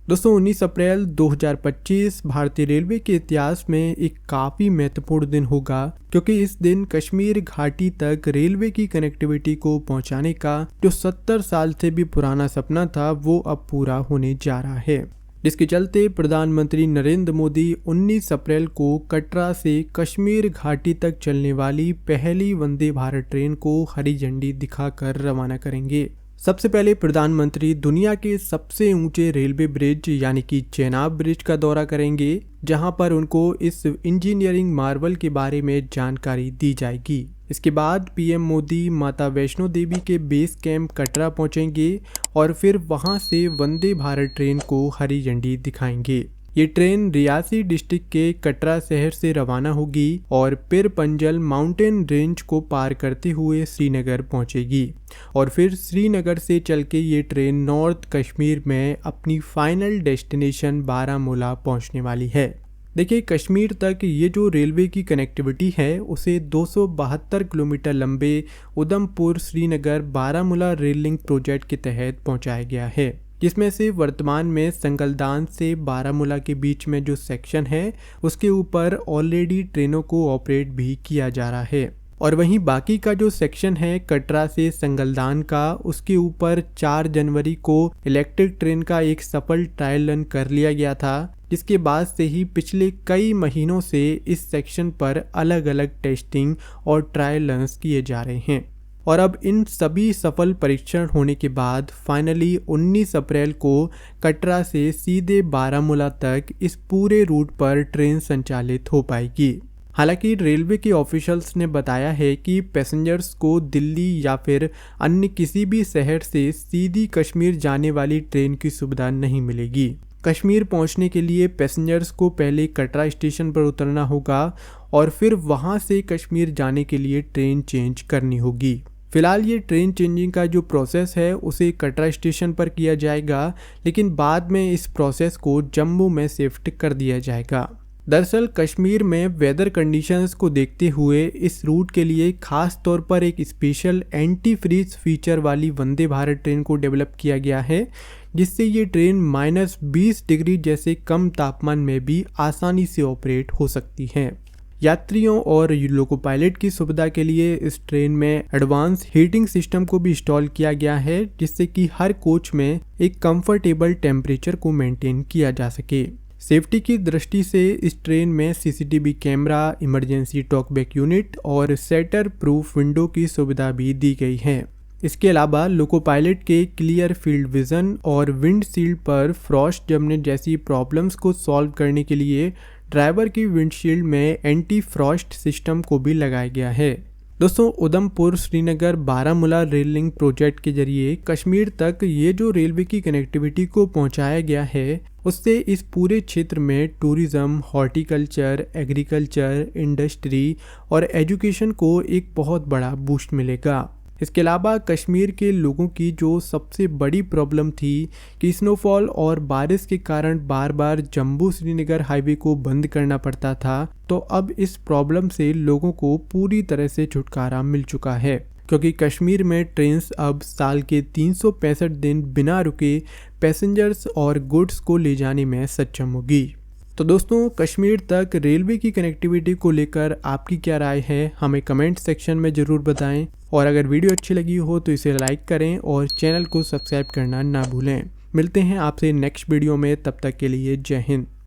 दोस्तों 19 अप्रैल 2025 भारतीय रेलवे के इतिहास में एक काफ़ी महत्वपूर्ण दिन होगा, क्योंकि इस दिन कश्मीर घाटी तक रेलवे की कनेक्टिविटी को पहुंचाने का जो 70 साल से भी पुराना सपना था वो अब पूरा होने जा रहा है। जिसके चलते प्रधानमंत्री नरेंद्र मोदी 19 अप्रैल को कटरा से कश्मीर घाटी तक चलने वाली पहली वंदे भारत ट्रेन को हरी झंडी दिखाकर रवाना करेंगे। सबसे पहले प्रधानमंत्री दुनिया के सबसे ऊंचे रेलवे ब्रिज यानी कि चेनाब ब्रिज का दौरा करेंगे, जहां पर उनको इस इंजीनियरिंग मार्वल के बारे में जानकारी दी जाएगी। इसके बाद पीएम मोदी माता वैष्णो देवी के बेस कैंप कटरा पहुंचेंगे और फिर वहां से वंदे भारत ट्रेन को हरी झंडी दिखाएंगे। ये ट्रेन रियासी डिस्ट्रिक्ट के कटरा शहर से रवाना होगी और पिर पंजल माउंटेन रेंज को पार करते हुए श्रीनगर पहुंचेगी और फिर श्रीनगर से चल के ये ट्रेन नॉर्थ कश्मीर में अपनी फाइनल डेस्टिनेशन बारामूला पहुंचने वाली है। देखिए, कश्मीर तक ये जो रेलवे की कनेक्टिविटी है उसे 272 किलोमीटर लंबे Udhampur Srinagar Baramulla rail link project के तहत पहुंचाया गया है, जिसमें से वर्तमान में संगलदान से बारामूला के बीच में जो सेक्शन है उसके ऊपर ऑलरेडी ट्रेनों को ऑपरेट भी किया जा रहा है। और वहीं बाकी का जो सेक्शन है कटरा से संगलदान का, उसके ऊपर 4 जनवरी को इलेक्ट्रिक ट्रेन का एक सफल ट्रायल रन कर लिया गया था, जिसके बाद से ही पिछले कई महीनों से इस सेक्शन पर अलग अलग टेस्टिंग और ट्रायल रन्स किए जा रहे हैं। और अब इन सभी सफल परीक्षण होने के बाद फाइनली 19 अप्रैल को कटरा से सीधे बारामूला तक इस पूरे रूट पर ट्रेन संचालित हो पाएगी। हालांकि रेलवे के ऑफिशियल्स ने बताया है कि पैसेंजर्स को दिल्ली या फिर अन्य किसी भी शहर से सीधी कश्मीर जाने वाली ट्रेन की सुविधा नहीं मिलेगी। कश्मीर पहुंचने के लिए पैसेंजर्स को पहले कटरा स्टेशन पर उतरना होगा और फिर वहां से कश्मीर जाने के लिए ट्रेन चेंज करनी होगी। फिलहाल ये ट्रेन चेंजिंग का जो प्रोसेस है उसे कटरा स्टेशन पर किया जाएगा, लेकिन बाद में इस प्रोसेस को जम्मू में शिफ्ट कर दिया जाएगा। दरअसल कश्मीर में वेदर कंडीशंस को देखते हुए इस रूट के लिए खास तौर पर एक स्पेशल एंटी फ्रीज फीचर वाली वंदे भारत ट्रेन को डेवलप किया गया है, जिससे ये ट्रेन -20 डिग्री जैसे कम तापमान में भी आसानी से ऑपरेट हो सकती है। यात्रियों और लोको पायलट की सुविधा के लिए इस ट्रेन में एडवांस हीटिंग सिस्टम को भी इंस्टॉल किया गया है, जिससे कि हर कोच में एक कंफर्टेबल टेम्परेचर को मेंटेन किया जा सके। सेफ्टी की दृष्टि से इस ट्रेन में CCTV camera, emergency talkback unit और सेटर प्रूफ विंडो की सुविधा भी दी गई है। इसके अलावा लोको पायलट के क्लियर फील्ड विजन और विंडशील्ड पर फ्रॉस्ट जमने जैसी प्रॉब्लम्स को सॉल्व करने के लिए ड्राइवर की विंडशील्ड में एंटी फ्रॉस्ट सिस्टम को भी लगाया गया है। दोस्तों, Udhampur Srinagar Baramulla rail link project के जरिए कश्मीर तक ये जो रेलवे की कनेक्टिविटी को पहुंचाया गया है, उससे इस पूरे क्षेत्र में टूरिज्म, हॉर्टिकल्चर, एग्रीकल्चर, इंडस्ट्री और एजुकेशन को एक बहुत बड़ा बूस्ट मिलेगा। इसके अलावा कश्मीर के लोगों की जो सबसे बड़ी प्रॉब्लम थी कि स्नोफॉल और बारिश के कारण बार बार जम्मू श्रीनगर हाईवे को बंद करना पड़ता था, तो अब इस प्रॉब्लम से लोगों को पूरी तरह से छुटकारा मिल चुका है, क्योंकि कश्मीर में ट्रेन्स अब साल के 365 दिन बिना रुके पैसेंजर्स और गुड्स को ले जाने में सक्षम होगी। तो दोस्तों, कश्मीर तक रेलवे की कनेक्टिविटी को लेकर आपकी क्या राय है, हमें कमेंट सेक्शन में ज़रूर बताएं। और अगर वीडियो अच्छी लगी हो तो इसे लाइक करें और चैनल को सब्सक्राइब करना ना भूलें। मिलते हैं आपसे नेक्स्ट वीडियो में, तब तक के लिए जय हिंद।